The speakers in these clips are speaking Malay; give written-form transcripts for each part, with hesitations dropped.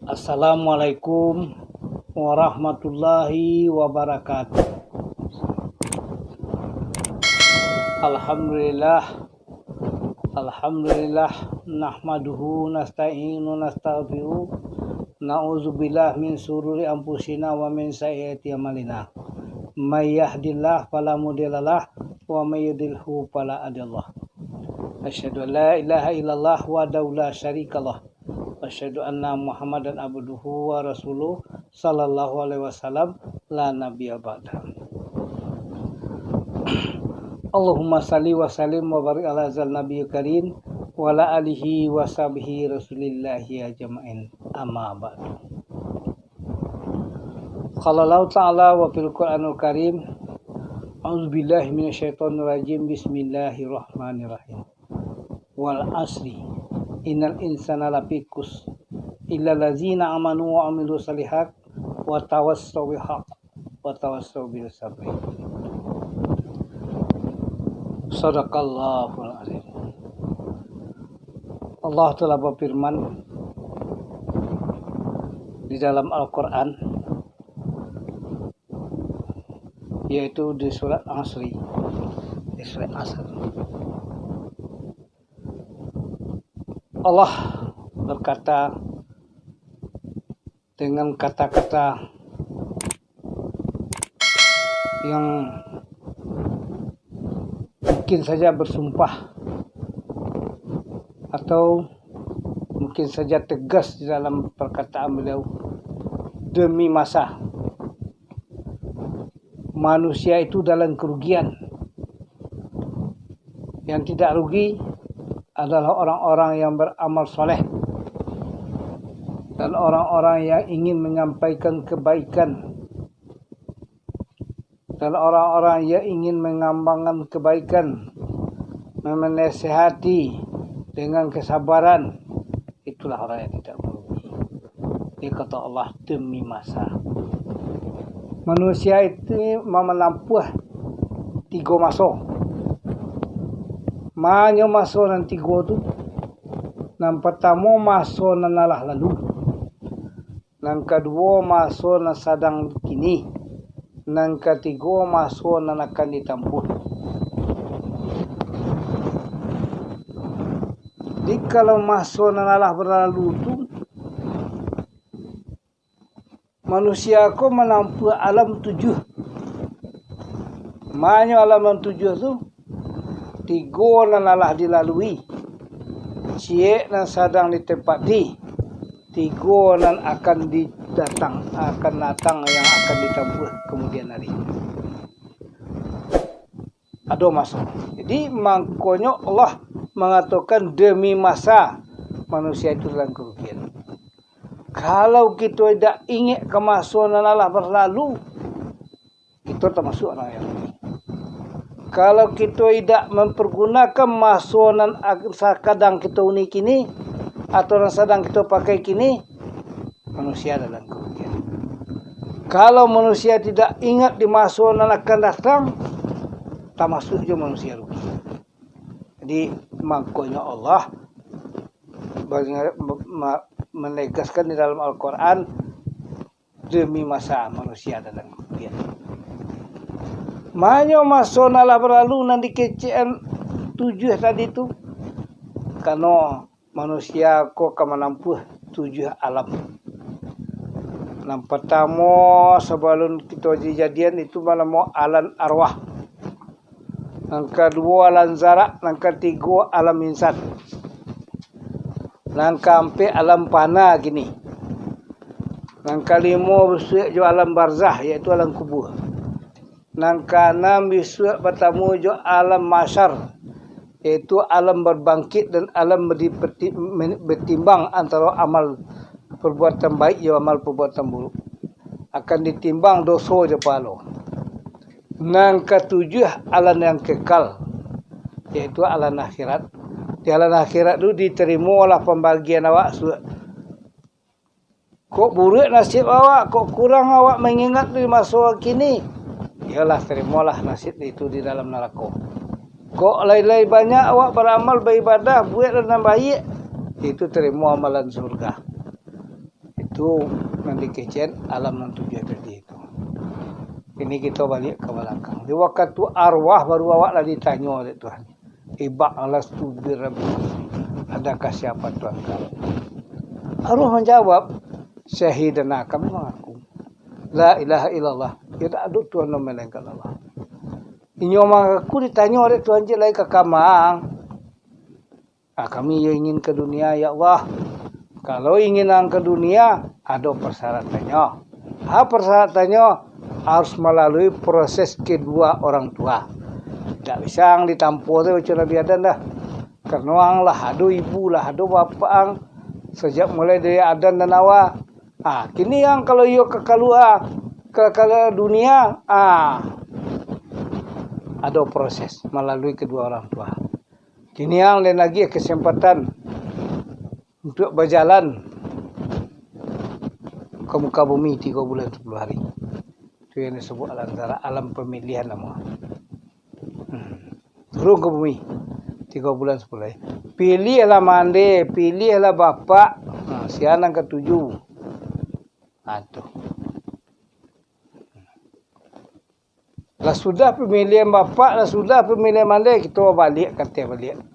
Assalamualaikum warahmatullahi wabarakatuh. Alhamdulillah nahmaduhu nasta'inu nastaghfiru na'udzubillah min sururi anfusina wa min sayyiati a'malina. May yahdihillahu fala mudhillalah wa may yudlilhu fala hadiyalah. Asyhadu an la ilaha illallah wahdahu la syarikalah. Asyhadu anna Muhammadan abduhu wa rasuluh sallallahu alaihi wasallam la nabiyya ba'da. Allahumma salli wa sallim wa barik ala zal nabiyil karim wa ala alihi wa sahbihi rasulillahi ajma'in. Amma ba'du. Qala Allah ta'ala wa fil Qur'anil Karim, a'udzubillahi minasyaitonir rajim, bismillahirrahmanirrahim. Wal asri innal insana lafi khusr illa allazina amanu wa amilus solihat wa tawassaw bil haqq wa tawassaw bis sabr. Shadaqallahul azim. Allah telah berfirman di dalam Al-Quran, yaitu di surat Asri, Allah berkata dengan kata-kata yang mungkin saja bersumpah atau mungkin saja tegas di dalam perkataan beliau, demi masa manusia itu dalam kerugian. Yang tidak rugi adalah orang-orang yang beramal soleh dan orang-orang yang ingin menyampaikan kebaikan dan orang-orang yang ingin mengembangkan kebaikan, menasihati dengan kesabaran. Itulah orang yang tidak merugi. Dia kata Allah, demi masa manusia itu menempuh 3 masa. Mana masa nan 3 tu? Yang pertama masa nan alah lalu. Yang kedua masa nan sedang kini. Yang ketiga masa nan akan ditempuh. Jadi kalau masa nan alah berlalu tu, manusia ko menempuh alam 7. Mana alam 7 tu? 3 nan alah dilalui, cie nan sedang ditempati, 3 nan akan datang yang akan ditempuh kemudian hari. Ada masa. Jadi makanya Allah mengatakan demi masa manusia itu dalam kerugian. Kalau kita tidak ingat ke masa nan alah berlalu, kita termasuk orang yang rugi. Kalau kita tidak mempergunakan masa nan kadang kita unik kini atau yang sedang kita pakai kini, manusia dalam kerugian. Kalau manusia tidak ingat di masa nan akan datang, termasuk juga manusia rugi. Jadi makanya Allah menegaskan di dalam Al-Quran, demi masa manusia dalam kerugian. Mana masa nalah berlalu nanti kecil 7 tadi tu, karena manusia kok akan menempuh 7 alam. Yang pertama sebelum kita dijadian itu malam alam arwah. Yang kedua alam zarak, yang ketiga alam insan. Yang keempat alam panah gini. Yang kelima besok jo alam barzah, iaitu alam kubur. Yang keenam besok bertemu jo alam mahsyar, iaitu alam berbangkit dan alam bertimbang antara amal perbuatan baik dan amal perbuatan buruk. Akan ditimbang dosa je pahala. Yang ketujuh alam yang kekal, iaitu alam akhirat. Di alam akhirat tu diterima lah pembagian awak. Kok buruk nasib awak, kok kurang awak mengingat di masa kini, yalah terimalah nasib itu di dalam neraka. Kok lain-lain banyak awak beramal beribadah, buat dan baik, itu terima amalan surga. Itu nanti kecen alam nan tujuh tadi itu. Ini kita balik ke belakang. Di waktu arwah baru awak lah ditanya oleh Tuhan. Ibak alas tu birabi. Adakah siapa Tuhan kamu? Arwah menjawab, syahidana kami mengaku. La ilaha illallah. Tidak ada Tuhan melainkan Allah. Ini mengaku ditanya oleh Tuhan je lagi ke kamang. Kami ingin ke dunia ya Allah. Kalau ingin ke dunia, ada persyaratannya. Persyaratannya harus melalui proses kedua orang tua. Tak bisa yang ditampu tu macam Nabi Adam dah. Karena lah, ada ibu lah, ada bapa ang. Sejak mulai dari Adam dan Hawa. Kini yang kalau ia ke keluar ke dunia, ada proses melalui kedua orang tua. Kini yang lain lagi kesempatan untuk berjalan ke muka bumi 3 bulan 10 hari. Itu yang disebut antara alam pemilihan nama. Turun ke bumi 3 bulan 10 hari. Pilihlah mande, pilihlah bapak. Sianan ke-7. Itu. Lah sudah pemilihan bapak, lah sudah pemilihan mande, kita balik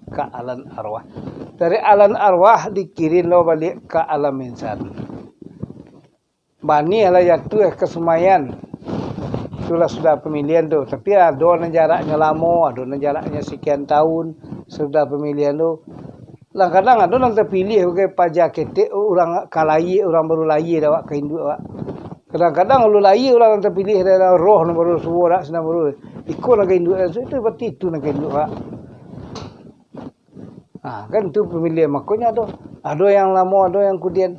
ke alam arwah. Dari alam arwah dikirim balik ke alam insan. Bani lah jatuh ke Semayan. Itulah sudah pemilihan tu. Tapi ada yang jaraknya lama, ada yang jaraknya sekian tahun. Sudah pemilihan tu. Kadang ada yang terpilih sebagai pajak ketik, orang kalai, orang baru lahir awak ke Hindu awak. Kadang-kadang lu lahir orang yang terpilih dari roh yang baru suara senang baru. Ikut nak ke Hindu. Itu berarti itu nak ke Hindu awak. Kan itu pemilihan. Makanya ada yang lama, ada yang kemudian.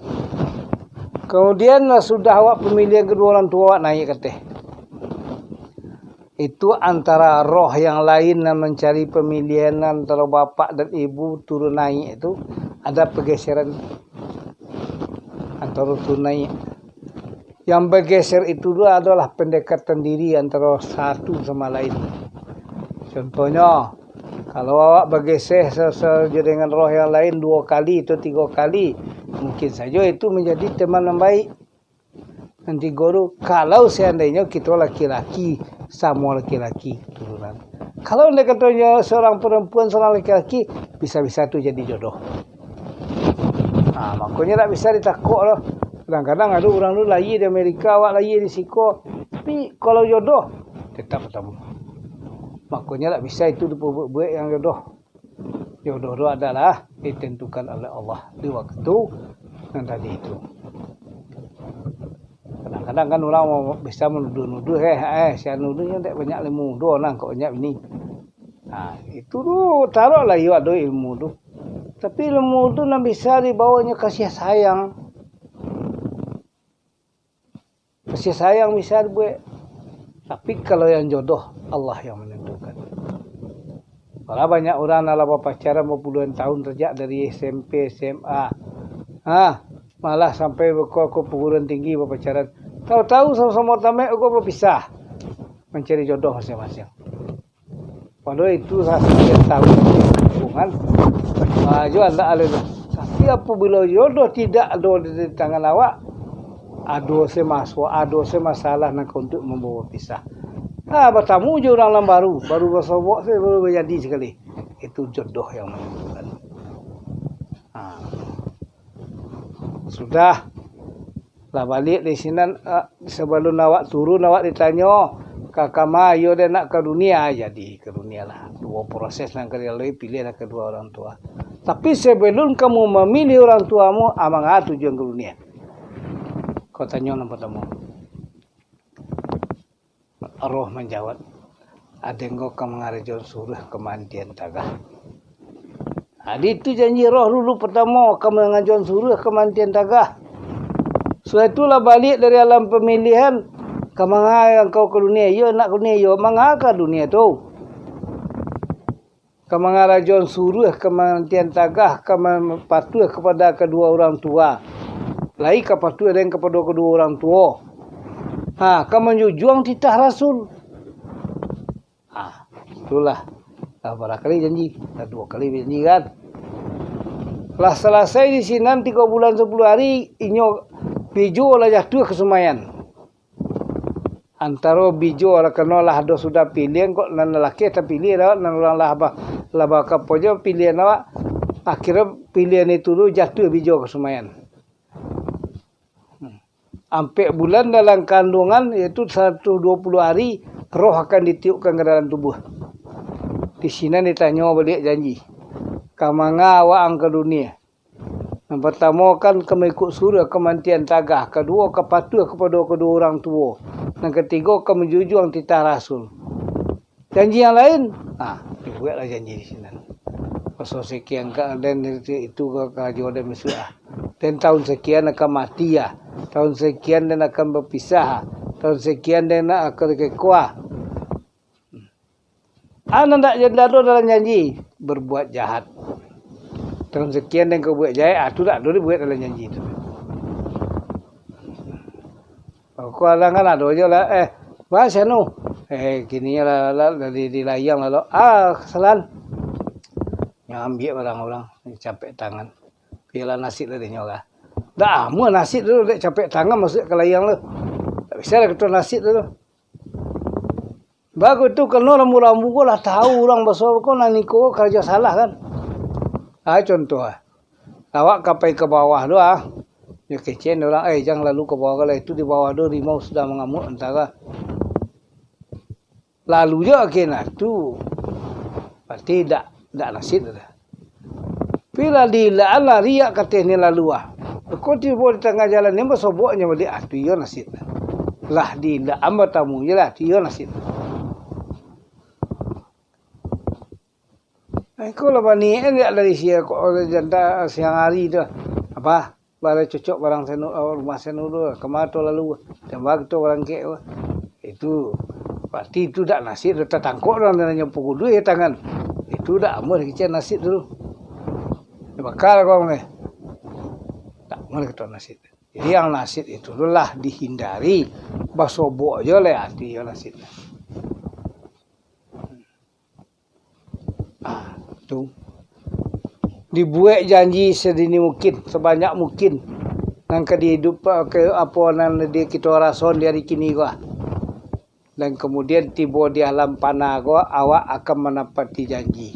Kemudian sudah awak pemilihan kedua orang tua awak naik kateh. Itu antara roh yang lain yang mencari pemilihan antara bapak dan ibu turun naik itu ada pergeseran antara turun naik. Yang bergeser itu dua adalah pendekatan diri antara satu sama lain. Contohnya, kalau awak bergeser dengan roh yang lain 2 kali atau 3 kali, mungkin saja itu menjadi teman yang baik. Nanti guru, kalau seandainya kita laki-laki sama laki-laki keturunan. Kalau anda katanya seorang perempuan, seorang laki-laki, bisa-bisa itu jadi jodoh. Makanya tak bisa ditakut loh. Kadang-kadang ada orang tu lahir di Amerika, awak lahir di Siko. Tapi kalau jodoh, tetap ketemu. Makanya tak bisa itu dibuat yang jodoh. Jodoh itu adalah ditentukan oleh Allah di waktu yang tadi itu. Kadang-kadang kan orang bisa menuduh-nuduh, saya nuduhnya tak banyak ilmu, nak kok banyak ini. Itu tu taruhlah you ada ilmu tu. Tapi ilmu tu nak bisa dibawanya kasih sayang. Kasih sayang bisa dibuat. Tapi kalau yang jodoh, Allah yang menentukan. Kalau banyak orang dalam pacaran berpuluhan tahun sejak dari SMP, SMA. Malah sampai ke perguruan tinggi berpacaran. Tahu-tahu sama-sama tamat kau berpisah. Mencari jodoh masing-masing. Padahal itu saya tahu hubungan. Jual tak ada. Tapi apabila jodoh tidak ada di tangan awak, ada masalah nak untuk membawa pisah. Bertamu je orang baru bersobok saya baru berjadi sekali. Itu jodoh yang menentukan. Sudah lah balik di sini sebelum awak turun awak ditanya kakak mayo dia nak ke dunia, jadi ke dunia lah. 2 proses yang dilalui, pilihlah kedua orang tua. Tapi sebelum kamu memilih orang tuamu, amang tujuan ke dunia. Kau tanya yang pertama. Roh menjawab, ada engkau mengarejon suruh kemandian tagah. Itu janji roh dulu pertama, kamu mengajuan suruh kemandian tagah. Setelah itulah balik dari alam pemilihan, kemana engkau ke dunia, yo nak ke dunia, yo mangga ke dunia tu. Kemana rajon suruh kemandian tagah, kamu patuh kepada kedua orang tua. Lai kepatuh dan kepada kedua orang tua. Kamu menjuang titah Rasul. Itulah. Berapa kali janji? 2 kali janji kan? Lah selesai di sini 3 bulan 10 hari, inyo bijo lah jatuh kesumayan. Antara bijo lah kena lah ada sudah pilihan kok nan lelaki tak pilih dah nan orang lah bakal pojo pilihan awak. Akhirnya pilihan itu tu jatuh bijo kesumayan. Sampai bulan dalam kandungan iaitu 120 hari roh akan ditiupkan ke dalam tubuh. Di sini ditanya balik janji. Kamanga awak ang ke dunia. Yang pertama kan kemikut surah kemantian tagah. Kedua kepatuh kepada kedua orang tua. Yang ketiga kemujujung titah rasul. Janji yang lain, dibuatlah janji di sini. Pasal sekian dan itu kerajaan dan mesuah. Dan tahun sekian akan mati ya. Tahun sekian dan akan berpisah. Tahun sekian dan akan kekuah. Anda tak dalam janji berbuat jahat. Tahun sekian dan kau buat jahat, tu tak boleh buat dalam janji tu. Kau orang kan ada je lah, bahasa nu, kini lah di layang lah, kesalahan. Yang ambil orang-orang, capek tangan. Piala nasi lah dia nyoga. Dah, mua nasi tu, dia capek tangan masuk ke layang tu. Tak bisa lah ketua nasi tu. Bagus tu kalau rambu-rambu kau lah tahu orang besar kau nani kau kerja salah kan. Contoh awak kapai ke bawah tu dia kecen orang jangan lalu ke bawah kalau itu di bawah tu rimau sudah mengamuk antara. Lalu je kena tu pasti tak nasib dah. Bila dilalah riak katanya lalu kau tiba di tengah jalan ni bersoboknya balik tu dia nasib. Lah dila amba tamu je lah dia nasib. Kau lepas ni dia dari sia kau janda siang hari tu apa balai cocok barang senu rumah senu tu kemana lalu tembak tu barang ke itu pasti itu dak nasib tu tertangkok orang nanya pukul duit tangan itu dak amun kecil nasib tu bakal kau ni tak amun kita nasib. Jadi yang nasib itu lah dihindari basobok je lah hati yang nasib. Tu dibuat janji sedini mungkin sebanyak mungkin nang ke hidup ke apa nang dia kita rason dari kini gua dan kemudian tiba di alam panah gua awak akan menepati janji.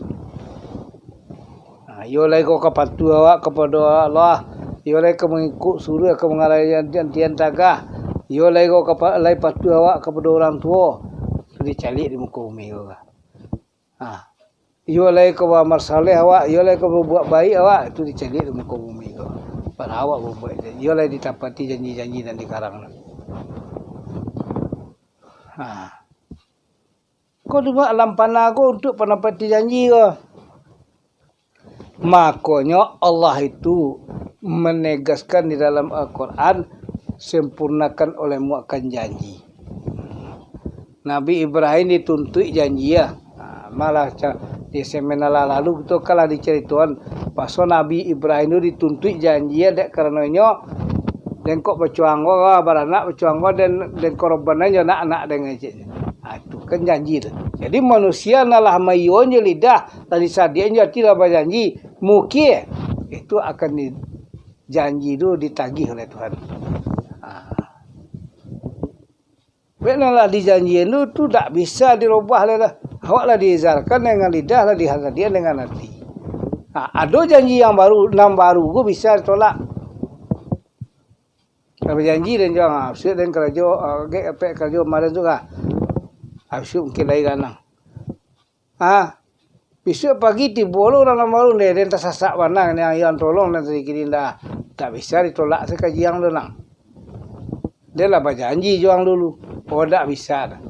Yo lagi kau kepatuh awak kepada Allah, yo lagi kau mengikut surah kau mengalami jantian tagah, yo lagi kau lagi patuh awak kepada orang tua tu dicalik di muka bumi gua. Yo lagi kau beramal saleh awak, yo lagi kau berbuat baik awak, itu dicari di muka bumi kau. Pada awak berbuat, yo lagi ditapati janji-janji dan dikarang. Kau cuma alam panah kau untuk penepati janji kau. Makanya Allah itu menegaskan di dalam Al-Quran sempurnakan olehmu akan janji. Nabi Ibrahim dituntut janji ya. Malah di seminar lalu itu kalau diceritakan pasal Nabi Ibrahim itu dituntut janji dek karenanya dan kok bercuang beranak bercuang dan korbannya anak-anak dengan itu kan janji tu. Jadi manusia nalah mayonnya lidah tadi sadianya tidak berjanji mungkin itu akan janji itu ditagih oleh Tuhan. Benalah dijanjikan itu tak bisa dirubah lah. Awaklah diizarkan dengan lidah lah dihadiah dengan hati. Ada janji yang baru, baru gua bisa tolak. Kalau janji dan jangan absurd dan kerja kerja kemarin juga. Absurd mungkin lagi kanang. Besok pagi tiba orang baru ni dan tersasak wanang yang tolong dan sedikit dah tak bisa ditolak sekaji yang lenang. Dia lah berjanji juang dulu. Oh tak bisa dah.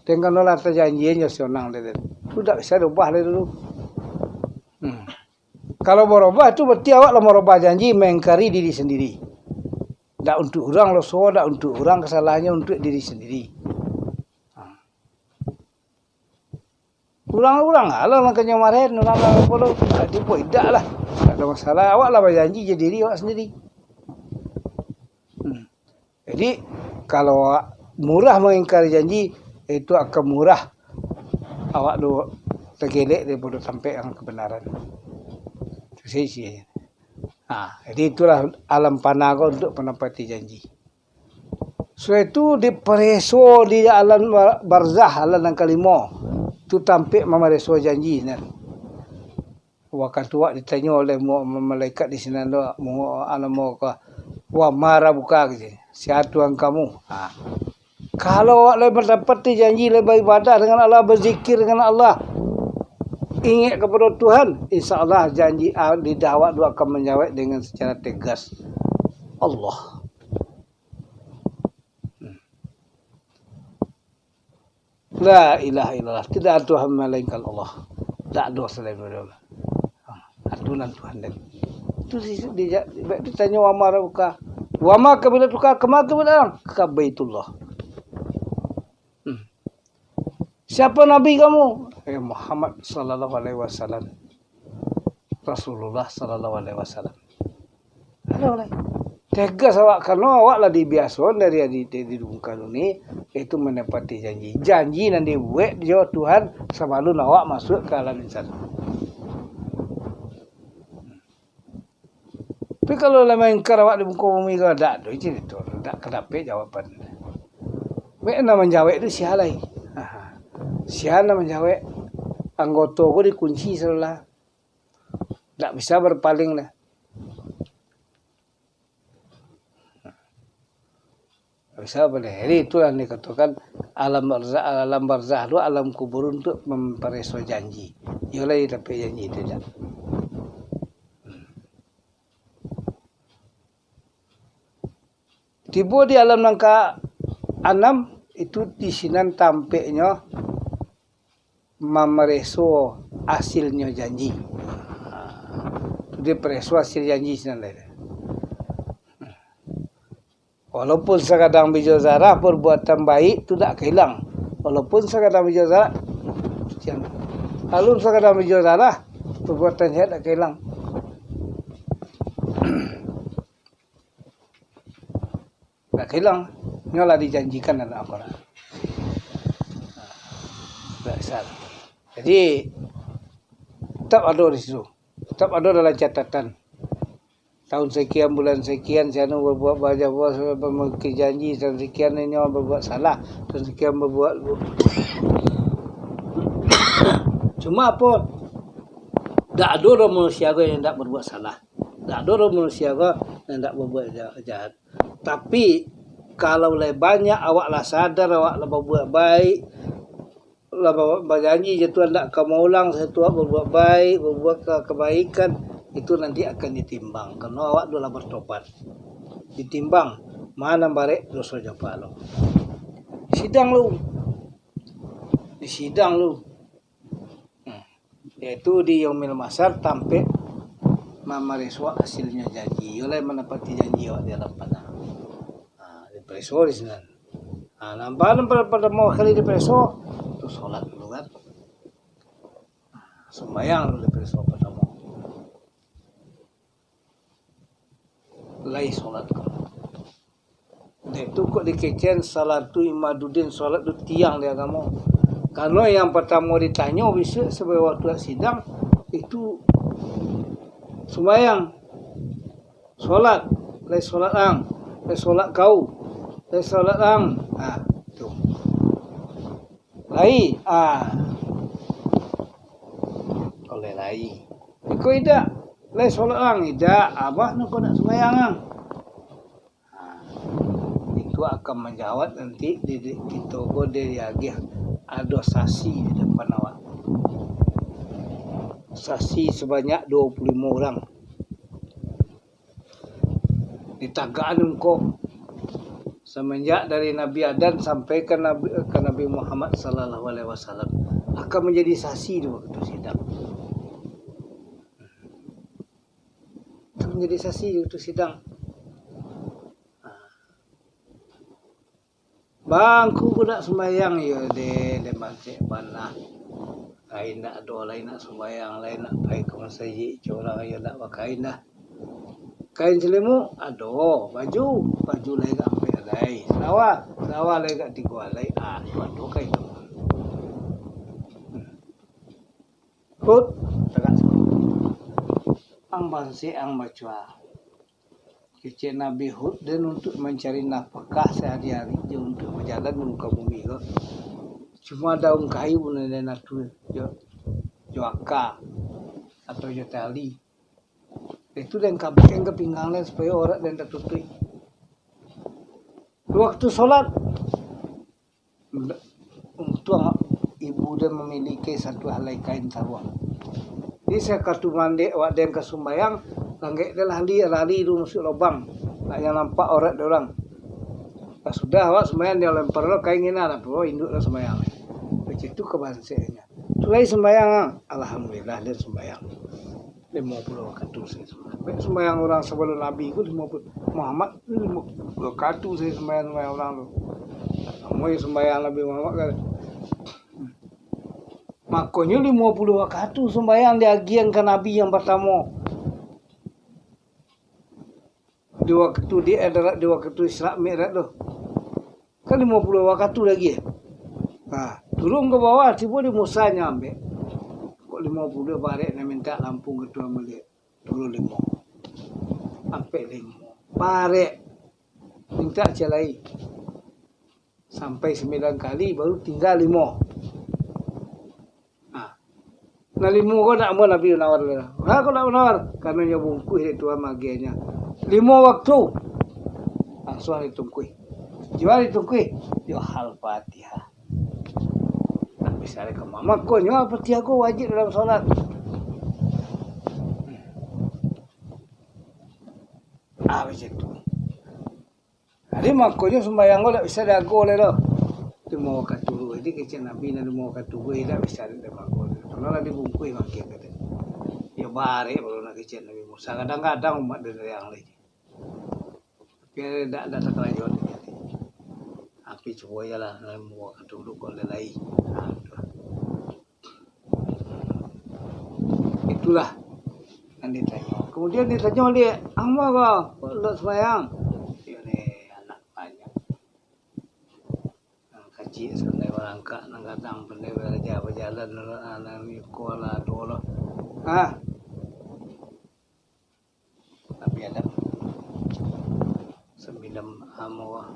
Dengan orang terjanjinya senang dia. Tu tak bisa ubah dia dulu. Kalau merubah tu berarti awak lah merubah janji mengingkari diri sendiri. Tak untuk orang loso, tak untuk orang kesalahannya untuk diri sendiri. Orang-orang lah nak kenyamaran, orang apa tu. Dia pun tidak lah. Tak ada masalah. Awak lah berjanji je diri awak sendiri. Jadi kalau awak murah mengingkari janji, itu akan murah awak tu tergelek daripada sampai yang kebenaran. Itu sih. Jadi itulah alam panah kau untuk penepati janji. So itu dipereso di alam barzah alam yang kelima. Tu tampik mamareso janji nan. Waktu tua ditanya oleh malaikat di sini anda mau alamu ka wa mara buka gitu. Siapa Tuhan kamu? Kalau awak lebih mendapat janji lebih ibadah dengan Allah, berzikir dengan Allah, ingat kepada Tuhan, insya Allah janji lidah awak dua akan menjawab dengan secara tegas. Allah. La ilaha illallah. Tidak ada Tuhan melainkan Allah. Tak ada selain Allah. Aturan Tuhan dan itu ditanya wa ma rabbuka wa ma qabilatuka kama qiblan ka Baitullah. Siapa nabi kamu? Muhammad sallallahu alaihi wasallam. Rasulullah sallallahu alaihi wasallam. Ada tegas awak karena awak lah dibiasakan dari di dunia ini itu menepati janji. Janji yang dibuat dia Tuhan sebelum awak masuk ke alam insan. Tapi kalau lama ingkar awak di muka bumi kau tak ada itu, tak kenapa jawapan. Mereka menjawab itu sialai. Sial menjawab anggota aku dikunci selalu. Tak bisa berpaling lah. Tak bisa boleh. Jadi itu yang dikatakan alam barzah itu alam kubur untuk mempereso janji. Ialah tapi janji tidak. Tiba di alam langkah 6 itu di sini tampaknya memereso hasilnya janji. Dia pereso hasil janji sini. Walaupun sekadang bijak zarah perbuatan baik itu tak hilang. Walaupun sekadang bijak zarah, lalu sekadang bijak zarah perbuatan jahat tak hilang. Tak hilang, nyolah dijanjikan dalam Al-Quran. Tak salah. Jadi tetap ada di situ, tetap ada dalam catatan. Tahun sekian, bulan sekian, saya berbuat banyak, berbuat janji, tahun sekian ini orang berbuat salah, tahun sekian berbuat. Cuma apa? Tak ada orang manusia yang tak berbuat salah. Tak ada orang manusia yang tak berbuat jahat. Tapi kalau lebih banyak awak lah sadar, awak lah berbuat baik, lah berjanji je Tuhan tak akan ulang, satu awak berbuat baik, berbuat kebaikan, itu nanti akan ditimbang. Karena awak dah bertobat. Ditimbang mana barek dosa japa lo. Sidang lu. Di sidang lu. Yaitu di Yaumil Masar tampil mamareswa hasilnya janji. Oleh menepati janji awak di dalam panah. Preso di sini. Nampak pada mau kali di preso tu solat dulu kan. Sembayang dulu di preso pada mau. Lai solat kan. Dan itu kok dikecen salatu imaduddin solat tu tiang dia kamu. Karena yang pertama ditanya bisa sebagai waktu sidang itu sembayang solat, lai solat ang, lai solat kau. Solat ang, tu. Lai, oleh lai. Kau tidak, lai solat ang, tidak. Abah nak kau nak sembahyang ang. Itu akan menjawab nanti di togo dari agih ada saksi di depan awak. Saksi sebanyak 25 orang. Ditagaan engkau. Semenjak dari Nabi Adam sampai ke Nabi Muhammad sallallahu alaihi wasallam akan menjadi saksi di waktu sidang. Itu menjadi saksi di waktu sidang. Bangku kuda sembahyang ya de bancik panah. Lain nak doa, lain nak sembahyang, lain nak pergi ke masjid, orang yang nak pakai dah. Kain selimut, aduh, baju lain tak ambil alai. Lawa lain tak tiga alai. Aduh kain tu. Kut, tegak. Ang bansi ang macua. kecil Nabi Hud dan untuk mencari nafkah sehari-hari dia untuk berjalan di muka bumi ke. Cuma daun kayu pun ada natu joaka atau tali. Itu dan kabin ke pinggangnya supaya orang dan tertutup. Waktu sholat untuk ibu dan memiliki satu helai kain sarung. Jadi saya kartu mandi awak dan kesumbayang langgek dia lari itu masuk lubang. Tak yang nampak orang orang. Pas sudah awak sembahyang dia lempar lo kain ini lah, bro induk lah sembahyang. Begitu kebahasaannya. Tulai sembahyang, alhamdulillah dia sembahyang. 50 waktu saya sembahyang. Sembahyang orang sebelum Nabi itu 50 Muhammad 50 waktu saya sembahyang orang tu. Kamu yang sembahyang Nabi Muhammad kan. Makanya 50 waktu sembahyang diagian ke Nabi yang pertama. Di waktu dia adalah di waktu Isra Mi'raj tu. Kan 50 waktu lagi. Nah, turun ke bawah tiba di Musa nyampe. 50 balik nak minta Lampung ketua balik turun 5 sampai 5 balik minta celai sampai 9 kali baru tinggal 5. Nah 5 kau nak mau Nabi nawar lah. Kau nak nawar karena nya bungkus itu magianya 5 waktu langsung ditungkui jual ditungkui dia hal Fatihah. Misalnya ke mama konya seperti aku wajib dalam sholat. Begitu. Jadi makanya sembahyang tak bisa dago le lo. Di mau katuru jadi kecil Nabi na mau katuru tak bisa di dago. Kalau lagi bungkui makin kata. Ya bare baru nak kecil Nabi Musa kadang-kadang umat dari yang lain. Tapi tak terlanjut. Tapi coba jalan mau katuru kau lelai. Itulah yang ditanya. Kemudian ditanya oleh apa kau untuk sembahyang? Ini anak banyak. Kecil sampai berangkat, nak datang pandai berjalan anak sekolah dulu. Tapi ada 9 amawah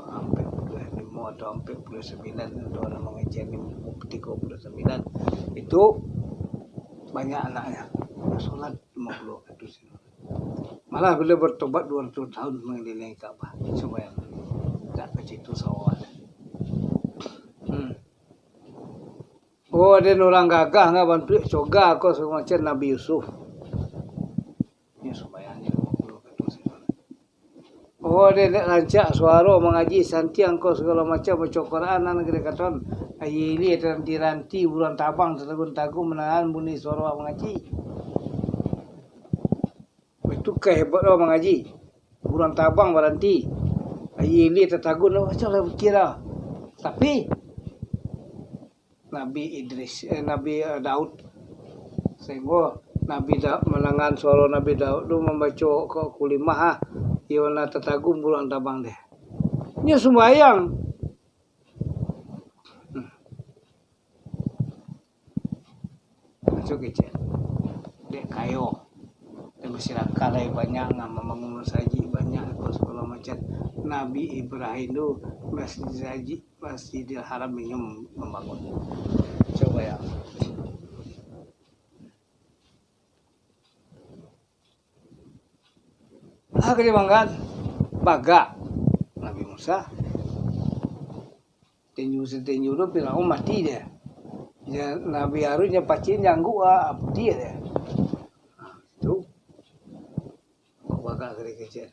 sampai 25 atau sampai 29 atau orang mengajar 39 itu banyak anaknya sholat 50 waktu malah bila bertobat 200 tahun mengelilingi Ka'bah sembahyang tak begitu sawat. Oh ada orang gagah nggak bantu coga kau semacam Nabi Yusuf ini sembahyangnya 50 waktu. Oh dia nak rancak suara mengaji santiang kau segala macam baca Quran dan kata ayili ranti bulan tabang setagun-tagun menahan bunyi suara mengaji. Itu kehebat orang mengaji. Bulan tabang berhenti. Ayili tetagun macam lah kira. Tapi Nabi Idris, Nabi Daud sehingga Nabi Daud menangan suara Nabi Daud tu membaca ke kulimah Iwana tetagun bulan tabang dia. Nya sembahyang. Kecil dek kayo dan masyarakat lain banyak nggak membangun saji banyak kalau macam Nabi Ibrahim itu Masjidil Haram ingin membangun coba ya kedibangan baga Nabi Musa tenyu itu bilang mati dia. Ya, Nabi Harunnya pacin janggu dia deh. Itu bakal kecil.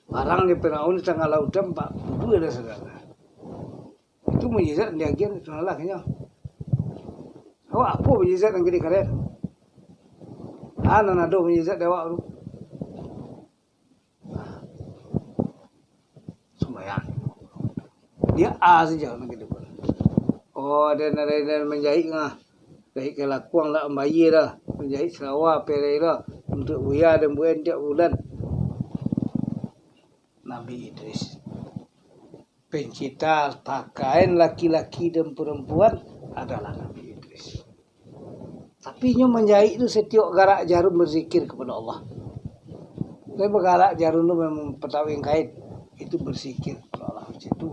Barang di Firaun di tengah laut 42 ada segala. Itu mujizat dia gian itu lah kayaknya. Oh apa mujizat yang gede kalian? Nado mujizat dewa lu. Sembahyang. Dia saja begitu. Oh, ada menjahit ngah. Jahit kelakuan lah bayi dah. Menjahit sawah perai dah. Untuk buaya dan buayan tiap bulan. Nabi Idris. Pencipta pakaian laki-laki dan perempuan adalah Nabi Idris. Tapi nya menjahit itu setiap garak jarum berzikir kepada Allah. Saya bergalak jarun tu memang petawing kait itu bersikir. Allah itu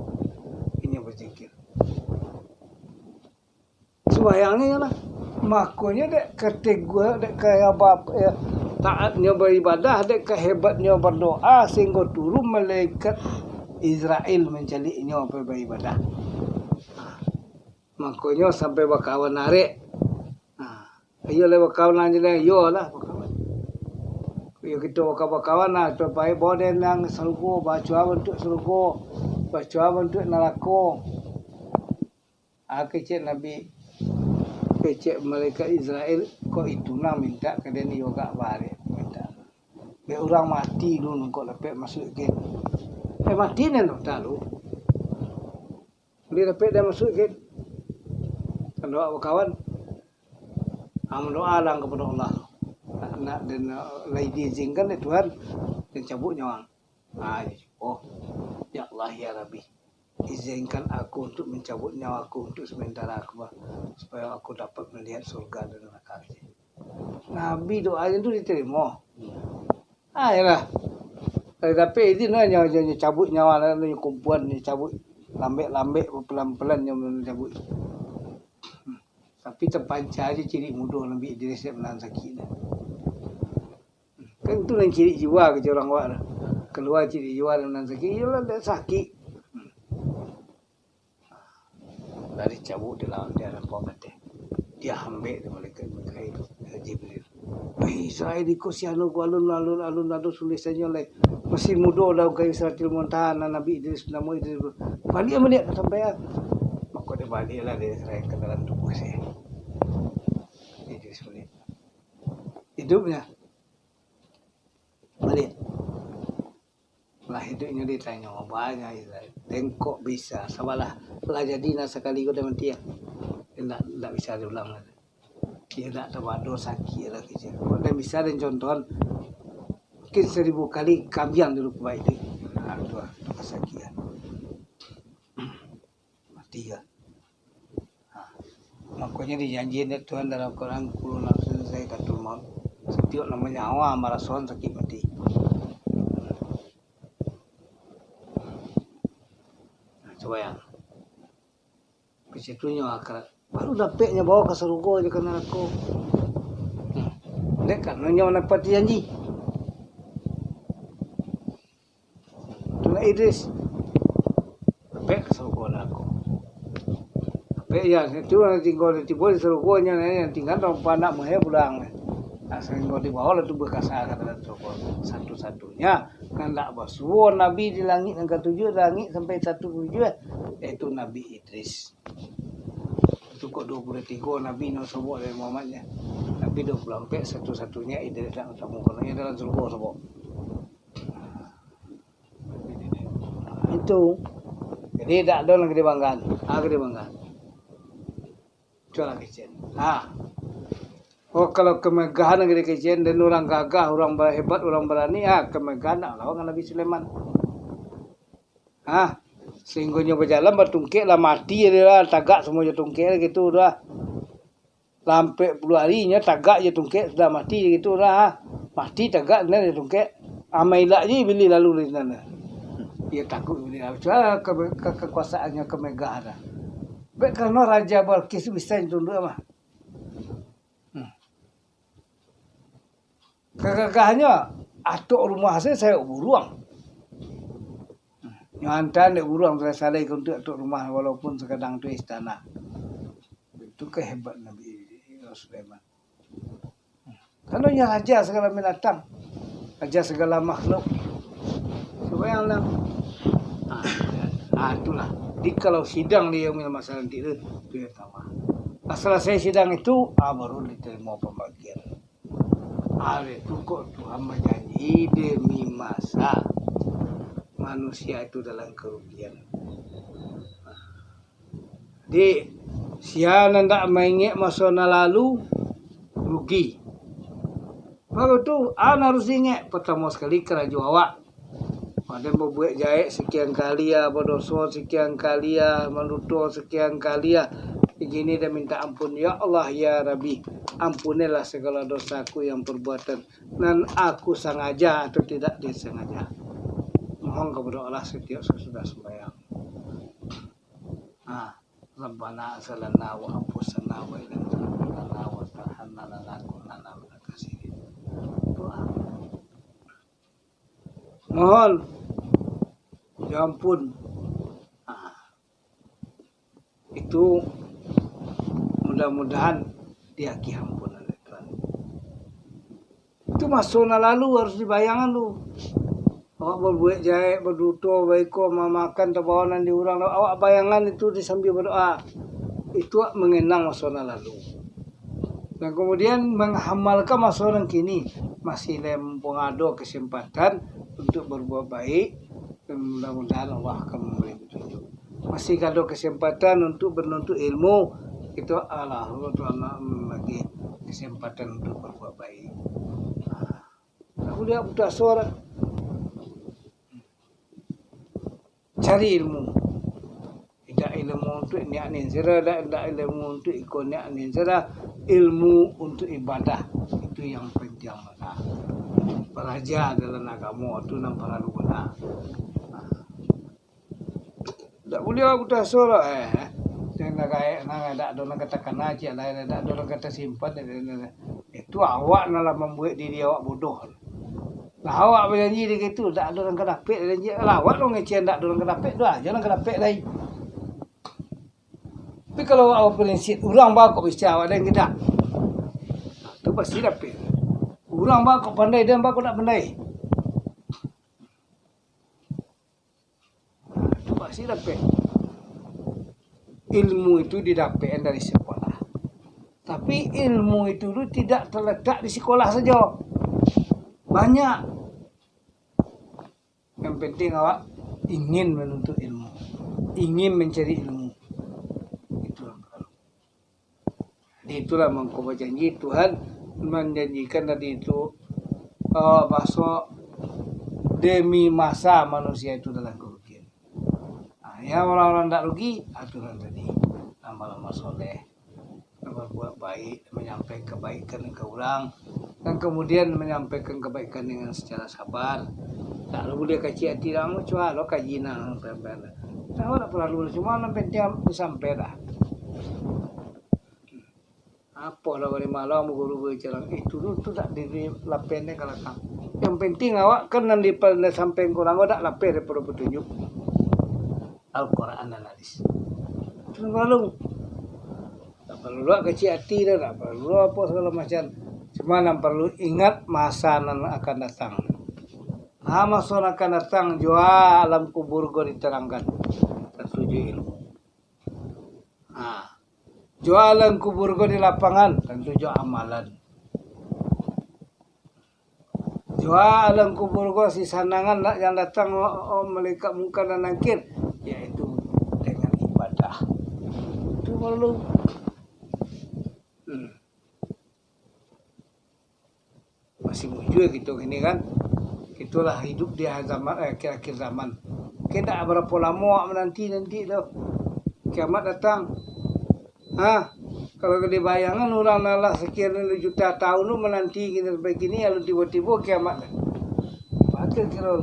ini bersikir. Sebayangnya lah. Makanya dek ketegua dek kayak bab ya, taatnya beribadah dek kehebatnya berdoa sehingga turun malaikat Israel mencarinya beribadah. Makanya sampai bakawan narik. Ayo le bakawan aja le, yo lah bakawan. Yo kita bakawan lah, supaya boden yang surga, baca untuk surga, baca untuk neraka. Kecik Nabi, kecik malaikat Israel, kok itu nak minta ke dia ni yoga balik minta. Biar orang mati dulu kok lepek masuk ke. Mati ni nak tahu. Dia lepek dia masuk ke. Kan doa kawan. Doa lang kepada Allah. Nak dan lagi diizinkan Tuhan dan cabut nyawa. Oh, ya Allah ya Rabbi, izinkan aku untuk mencabut nyawaku untuk sementara aku, supaya aku dapat melihat surga dan neraka. Nabi doanya itu diterima. Yalah. Tapi ini nanya cabut nyawa ni kumpulan ni cabut lambek-lambek pelan-pelan yang mencabut. Tapi terpancar aja ciri mudah Nabi Idris yang menahan sakit. Kan itu yang ciri jiwa ke orang awak dah. Keluar ciri jiwa yang menahan sakit, ialah dia sakit. Dari cabut dia nampak kata. Dia ambil dia malaikat Mikail Jibril. Saya ikut si anu alun tulisannya oleh masih muda dah kayu Siratil Muntaha Nabi Idris nama Idris. Balik melihat sampai maka dia baliklah dia serahkan ke dalam tubuh saya. Idris balik. Hidupnya balik. Lah hidupnya dia tanya banyak Israel. Tengkok bisa sabalah lah jadi sekali kau dah mati ya. Tak bisa diulang lagi. Dia tak terbadur sakit lagi. Kalau dia bisa dan contohan mungkin 1000 kali kabian dulu baik dia. Itu kesakitan. Mati ya. Makanya dijanjiin Tuhan dalam Quran kullu nafsin za'iqatul maut. Setiap namanya nyawa marason sakit mati. Coba yang ke situnya akhirat. Baru dapatnya bawa ke surga je kena aku. Dek kan nanya dapat janji. Tuna Idris. Dapat ke surga aku. Dapat ya, itu yang tinggal di bawah surganya yang tinggal orang panak mah pulang. Sehingga di bawah itu berkasa kata surga satu-satunya kan tak basuh Nabi di langit yang ke-7 langit sampai 17 itu Nabi Idris. Itu kok 23 Nabi no sebut dari Muhammadnya. Nabi 24 satu-satunya Idris tak ketemu kononnya dalam surga sebut. Itu. Jadi tak ada lagi dibanggakan. Gede banggaan. Coba kecil. Oh kalau kemegahan negeri kecil dan orang gagah, orang hebat, orang berani, kemegahan lawan Nabi Sulaiman. Sehingga berjalan bertungkek lah mati dia lah, tagak semua je tungkek gitu dah. Sampai puluh harinya tagak je tungkek sudah mati gitu dah. Mati tagak dan dia tungkek. Amailah je beli lalu di sana. Dia takut beli lalu. Soal kekuasaannya kemegahan. Baik kerana Raja Balkis bisa tunduk mah. Kegagahannya atuk rumah saya buruang. Nyantan dek buruang saya salai untuk atuk rumah walaupun sekadang tu istana. Itu kehebatan Nabi Sulaiman. Karena dia raja segala binatang, raja segala makhluk. Sebayanglah. Itulah. Di kalau sidang dia yang masalah itu dia tahu. Selesai sidang itu baru diterima pembagian. Itu kok Tuhan berjanji demi masa manusia itu dalam kerugian. Di siapa nak mengingat masa lalu rugi. Baru tu harus ingat pertama sekali kerajaan awak. Ada membuat jahit sekian kali berdosa sekian kali menutur sekian kali begini dan minta ampun ya Allah ya Rabbi ampunilah segala dosaku yang perbuatan dan aku sengaja atau tidak disengaja. Mohon kepada Allah setiap sesudah sembahyang. Rabbana salana wa anfusana wa ilam lana wa tahanna lana kunana minakasirin. Doa. Mohon ya ampun. Itu mudah-mudahan diaki ampun oleh Tuhan. Itu masukna lalu harus dibayangkan lu. Awak berbuat jahit, berduto, baiko, memakan terbawanan di orang. Awak bayangan itu disambil berdoa. Itu mengenang masa lalu. Dan kemudian menghamalkan masa orang kini. Masih ada kesempatan untuk berbuat baik. Dan mudah-mudahan Allah akan memberi petunjuk. Masih ada kesempatan untuk menuntut ilmu. Itu Allah bagi kesempatan untuk berbuat baik. Aku lihat budak seorang. Cari ilmu. Tidak ilmu untuk niat ninsara, tidak ilmu untuk ikut niat ninsara, ilmu untuk ibadah. Itu yang penting mana. Belajar dalam agama itu nampak guna. Tak boleh aku tak suruh jangan kayak nak ada orang katakan aja lah, ada orang kata simpan. Itu awak nak membuat diri awak bodoh. Nah, awak berjanji begitu, tak ada orang kedapik janji. Lah, awak dong ngecen tak ada orang kedapik tu aja orang kedapik lain. Tapi kalau awak prinsip orang bakal bisa awak dan tidak. Tu pasti dapik. Orang bakal pandai dan bakal tak pandai. Tu pasti dapik. Ilmu itu didapatkan dari sekolah. Tapi ilmu itu tidak terletak di sekolah saja. Banyak. Yang penting awak ingin menuntut ilmu, ingin mencari ilmu. Itulah. Itulah mengkau janji Tuhan menjanjikan tadi itu bahwa demi masa manusia itu dalam kerugian. Yang orang-orang tak rugi aturan tadi amal-amal soleh, berbuat baik, menyampaikan kebaikan ke orang. Dan kemudian menyampaikan kebaikan dengan secara sabar. Tak boleh kecil hati kamu, cuma lo kaji nang sampai. Tahu tak perlu cuma yang penting sampai dah. Apa lah dari malam guru berjalan itu tu tak di lapennya kalau kan. Yang penting awak kan nanti pada sampai kurang tak lapar daripada petunjuk Al-Quran dan hadis. Itu kalau tak perlu kecil hati dah, tak perlu apa segala macam. Cuma yang perlu ingat masa yang akan datang. Masa yang akan datang jua alam kubur go diterangkan. Tertuju ilmu. Jua alam kubur go di lapangan. Tertuju amalan. Jua alam kubur go si sanangan yang datang malaikat muka dan nakir. Yaitu dengan ibadah. Itu perlu. Masih muncul gitu ini kan. Itulah hidup di zaman akhir-akhir zaman. Kita berapa lama menanti tu. Kiamat datang. Kalau dibayangkan orang nalah sekian juta tahun tu menanti kita begini lalu tiba-tiba kiamat. Apa kira?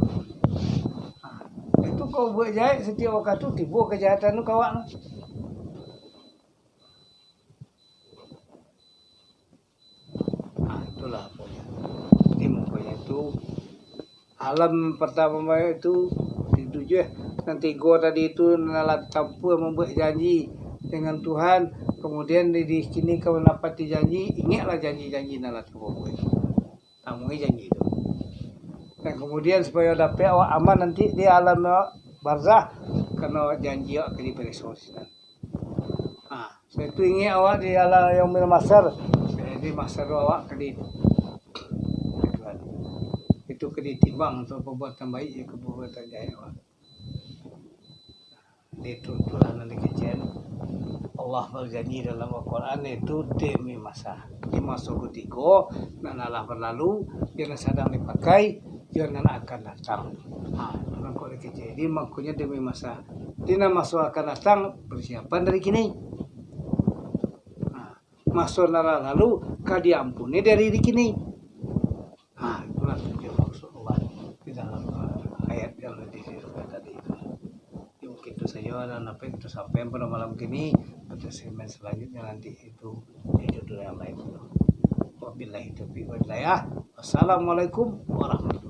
Itu kau buat jahat setiap waktu tu tiba kejahatan tu kawan. Itulah pokoknya. Jadi pokoknya itu alam pertama itu dituju nanti go tadi itu nalat tampu membuat janji dengan Tuhan, kemudian di sini kau menepati janji, ingatlah janji-janji nalat kau buat. Tamungi janji itu. Dan kemudian supaya dapat awak aman nanti di alam barzah kena janji awak kena beresosikan. Saya tu ingat awak di alam yang bermasar, di masar awak kena itu keditimbang untuk perbuatan baik ya perbuatan jahat. Itu Tuhan yang dikecil. Allah berjanji dalam Al-Quran itu demi masa. Di masa ketiga dan Allah berlalu jangan sedang dipakai jangan akan datang. Tuhan kau dikecil. Jadi makanya demi masa. Dina masa akan datang persiapan dari kini. Masa lalu diampuni dari diri kini. Nah, itulah tujuan maksud Allah di dalam ayat yang disebutkan tadi itu. Ya, mungkin itu saja dan apa yang kita sampaikan pada malam ini. Pada segmen selanjutnya nanti itu di judul yang lain. Wabillahi taufiq wal hidayah. Wassalamualaikum warahmatullahi wabarakatuh.